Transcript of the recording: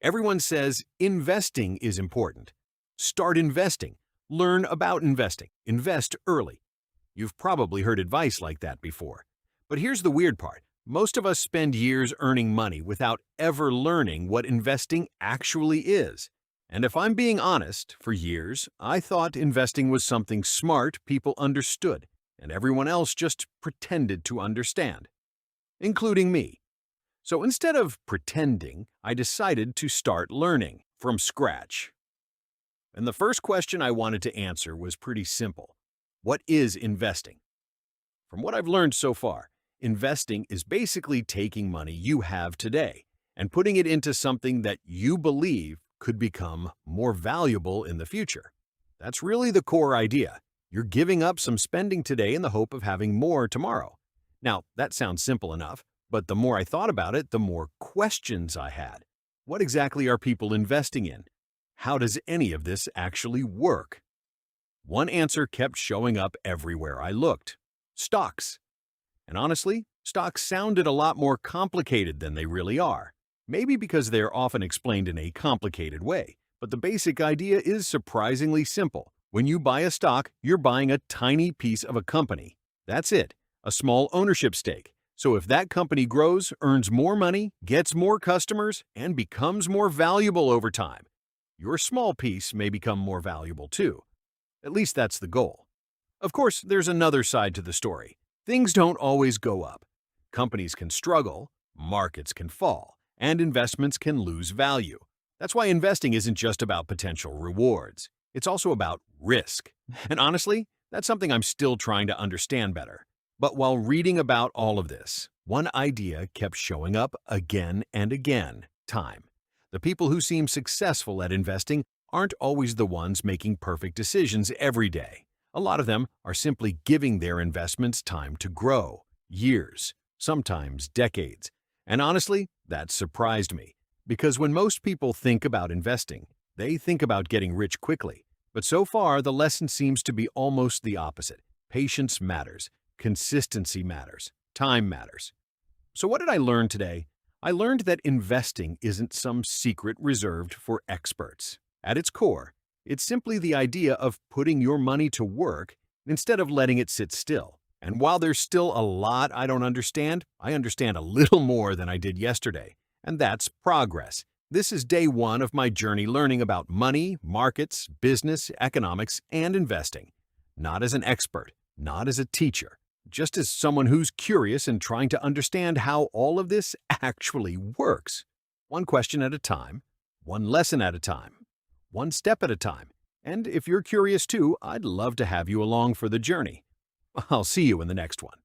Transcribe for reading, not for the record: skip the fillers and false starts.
Everyone says investing is important. Start investing. Learn about investing. Invest early. You've probably heard advice like that before. But here's the weird part. Most of us spend years earning money without ever learning what investing actually is. And if I'm being honest, for years, I thought investing was something smart people understood, and everyone else just pretended to understand, including me. So instead of pretending, I decided to start learning from scratch. And the first question I wanted to answer was pretty simple. What is investing? From what I've learned so far, investing is basically taking money you have today and putting it into something that you believe could become more valuable in the future. That's really the core idea. You're giving up some spending today in the hope of having more tomorrow. Now, that sounds simple enough, but the more I thought about it, the more questions I had. What exactly are people investing in? How does any of this actually work? One answer kept showing up everywhere I looked. Stocks. And honestly, stocks sounded a lot more complicated than they really are. Maybe because they're often explained in a complicated way, but the basic idea is surprisingly simple. When you buy a stock, you're buying a tiny piece of a company. That's it, a small ownership stake. So if that company grows, earns more money, gets more customers, and becomes more valuable over time, your small piece may become more valuable too. At least that's the goal. Of course, there's another side to the story. Things don't always go up. Companies can struggle, markets can fall, and investments can lose value. That's why investing isn't just about potential rewards. It's also about risk. And honestly, that's something I'm still trying to understand better. But while reading about all of this, one idea kept showing up again and again: time. The people who seem successful at investing aren't always the ones making perfect decisions every day. A lot of them are simply giving their investments time to grow, years, sometimes decades. And honestly, that surprised me, because when most people think about investing, they think about getting rich quickly. But so far, the lesson seems to be almost the opposite. Patience matters, consistency matters, time matters. So what did I learn today? I learned that investing isn't some secret reserved for experts. At its core, it's simply the idea of putting your money to work instead of letting it sit still. And while there's still a lot I don't understand, I understand a little more than I did yesterday. And that's progress. This is day one of my journey learning about money, markets, business, economics, and investing. Not as an expert, not as a teacher, just as someone who's curious and trying to understand how all of this actually works. One question at a time, one lesson at a time, one step at a time. And if you're curious too, I'd love to have you along for the journey. I'll see you in the next one.